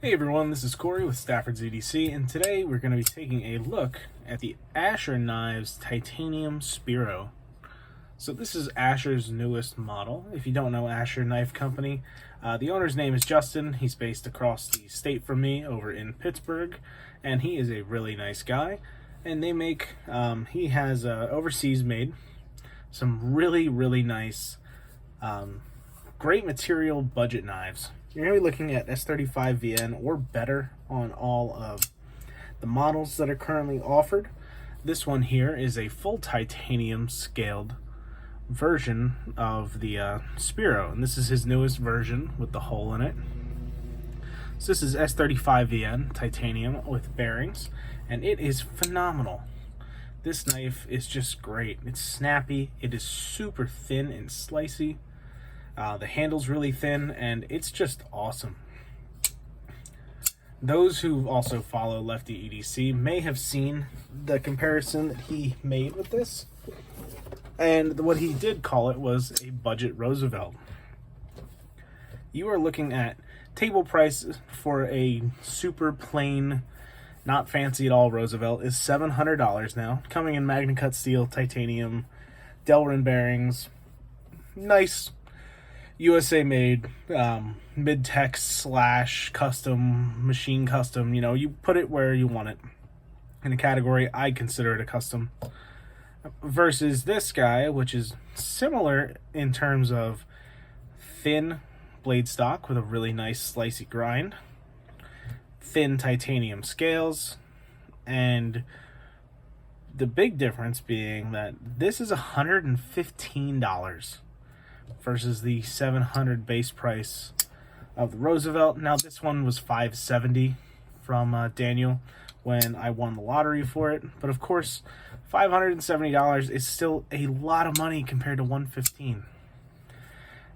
Hey everyone, this is Corey with Stafford's EDC, and today we're going to be taking a look at the Asher Knives Titanium Spiro. So this is Asher's newest model. If you don't know Asher Knife Company, the owner's name is Justin. He's based across the state from me over in Pittsburgh, and he is a really nice guy. And they make, he has overseas made some really nice, great material budget knives. You're going to be looking at S35 VN or better on all of the models that are currently offered. This one here is a full titanium scaled version of the Spiro, and this is his newest version with the hole in it. So this is S35 VN titanium with bearings, and it is phenomenal. This knife is just great. It's snappy, it is super thin and slicey. The handle's really thin, and it's just awesome. Those who also follow Lefty EDC may have seen the comparison that he made with this, and what he did call it was a budget Roosevelt. You are looking at table price for a super plain, not fancy at all Roosevelt is $700 now, coming in Magna Cut steel, titanium, Delrin bearings, nice USA made, mid-tech / custom, machine custom. You know, you put it where you want it. In a category, I consider it a custom. Versus this guy, which is similar in terms of thin blade stock with a really nice slicey grind, thin titanium scales, and the big difference being that this is $115 versus the $700 base price of the Roosevelt. Now this one was $570 from Daniel when I won the lottery for it, but of course $570 is still a lot of money compared to $115.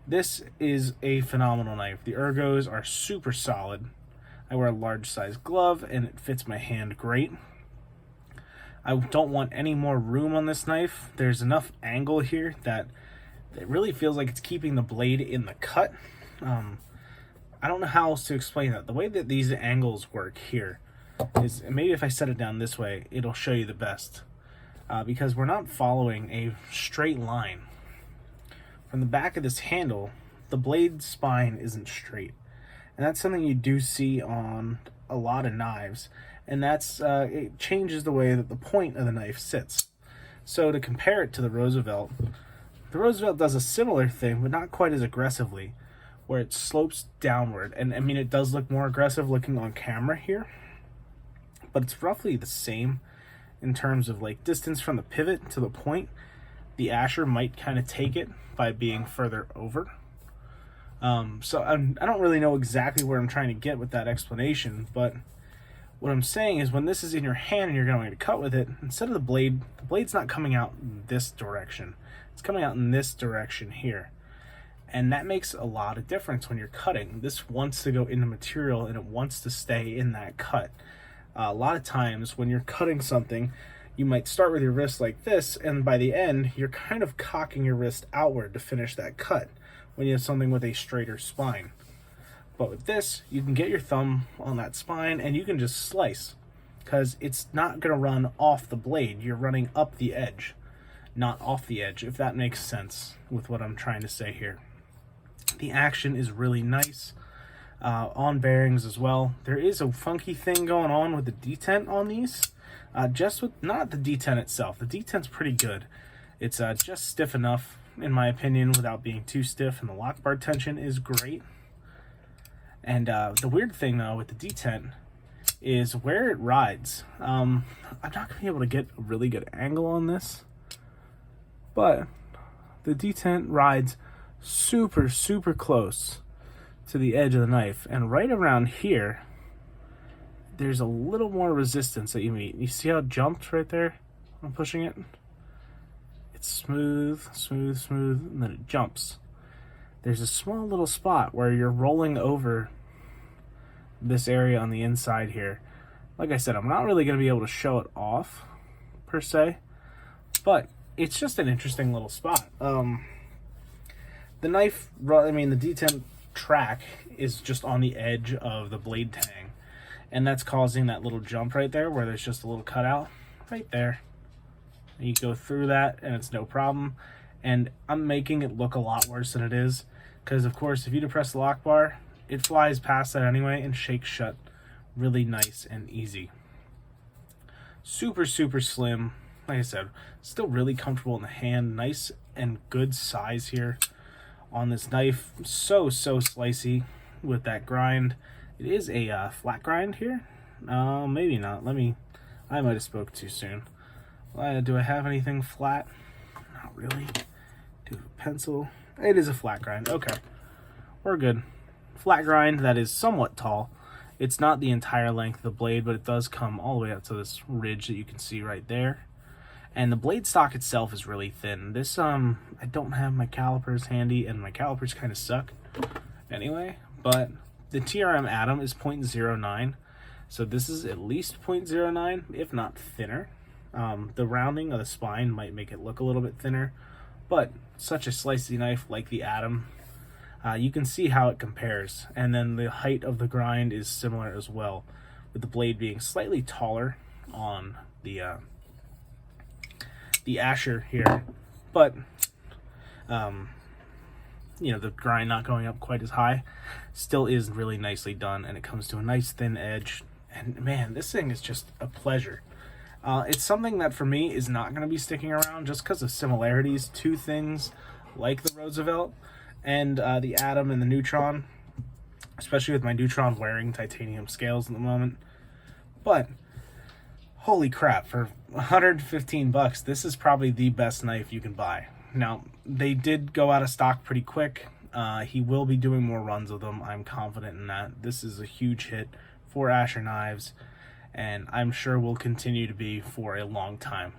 This is a phenomenal knife. The ergos are super solid. I wear a large size glove and it fits my hand great. I don't want any more room on this knife. There's enough angle here that it really feels like it's keeping the blade in the cut. I don't know how else to explain that. The way that these angles work here is, maybe if I set it down this way, it'll show you the best. Because we're not following a straight line. From the back of this handle, the blade spine isn't straight. And that's something you do see on a lot of knives. And that's it changes the way that the point of the knife sits. So to compare it to the Roosevelt does a similar thing, but not quite as aggressively, where it slopes downward. And I mean, it does look more aggressive looking on camera here, but it's roughly the same in terms of like distance from the pivot to the point. The Asher might kind of take it by being further over. So I don't really know exactly where I'm trying to get with that explanation, but what I'm saying is when this is in your hand and you're going to cut with it, instead of the blade's not coming out in this direction. It's coming out in this direction here. And that makes a lot of difference when you're cutting. This wants to go into material and it wants to stay in that cut. A lot of times when you're cutting something, you might start with your wrist like this, and by the end, you're kind of cocking your wrist outward to finish that cut when you have something with a straighter spine. But with this, you can get your thumb on that spine and you can just slice, because it's not going to run off the blade. You're running up the edge, not off the edge, if that makes sense with what I'm trying to say here. The action is really nice on bearings as well. There is a funky thing going on with the detent on these, just with not the detent itself. The detent's pretty good. It's just stiff enough, in my opinion, without being too stiff, and the lock bar tension is great. And the weird thing though with the detent is where it rides. I'm not going to be able to get a really good angle on this, but the detent rides super close to the edge of the knife, and right around here there's a little more resistance that you meet. You see how it jumped right there? I'm pushing it. It's smooth, and then it jumps. There's a small little spot where you're rolling over this area on the inside here. Like I said, I'm not really going to be able to show it off per se, but it's just an interesting little spot. The knife, I mean, the detent track is just on the edge of the blade tang, and that's causing that little jump right there where there's just a little cutout right there. And you go through that and it's no problem. And I'm making it look a lot worse than it is, because of course if you depress the lock bar, it flies past that anyway and shakes shut really nice and easy. Super slim. Like I said, still really comfortable in the hand. Nice and good size here on this knife. So slicey with that grind. It is a flat grind here. Maybe not. I might have spoke too soon. Do I have anything flat? Not really. Do a pencil. It is a flat grind. Okay, we're good. Flat grind that is somewhat tall. It's not the entire length of the blade, but it does come all the way up to this ridge that you can see right there. And the blade stock itself is really thin. This, I don't have my calipers handy, and my calipers kind of suck anyway, but the TRM Atom is 0.09, so this is at least 0.09, if not thinner. The rounding of the spine might make it look a little bit thinner, but such a slicey knife like the Atom, you can see how it compares. And then the height of the grind is similar as well, with the blade being slightly taller on the Asher here, but you know, the grind not going up quite as high still is really nicely done, and it comes to a nice thin edge. And man, this thing is just a pleasure. It's something that for me is not going to be sticking around just because of similarities to things like the Roosevelt and the Atom and the Neutron, especially with my Neutron wearing titanium scales at the moment. But holy crap, for 115 bucks, this is probably the best knife you can buy. Now, they did go out of stock pretty quick. He will be doing more runs of them. I'm confident in that. This is a huge hit for Asher knives, and I'm sure will continue to be for a long time.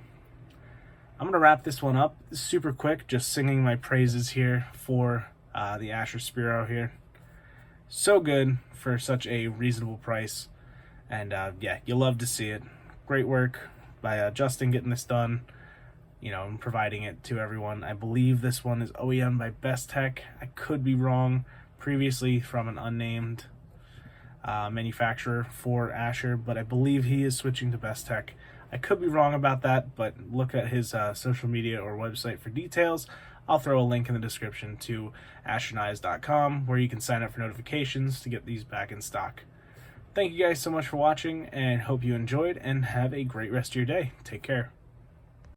I'm going to wrap this one up super quick, just singing my praises here for the Asher Spiro here. So good for such a reasonable price, and yeah, you'll love to see it. Great work by Justin getting this done, you know, and providing it to everyone. I believe this one is OEM by Best Tech. I could be wrong. Previously from an unnamed manufacturer for Asher, but I believe he is switching to Best Tech. I could be wrong about that, but look at his social media or website for details. I'll throw a link in the description to asherknives.com, where you can sign up for notifications to get these back in stock. Thank you guys so much for watching, and hope you enjoyed, and have a great rest of your day. Take care.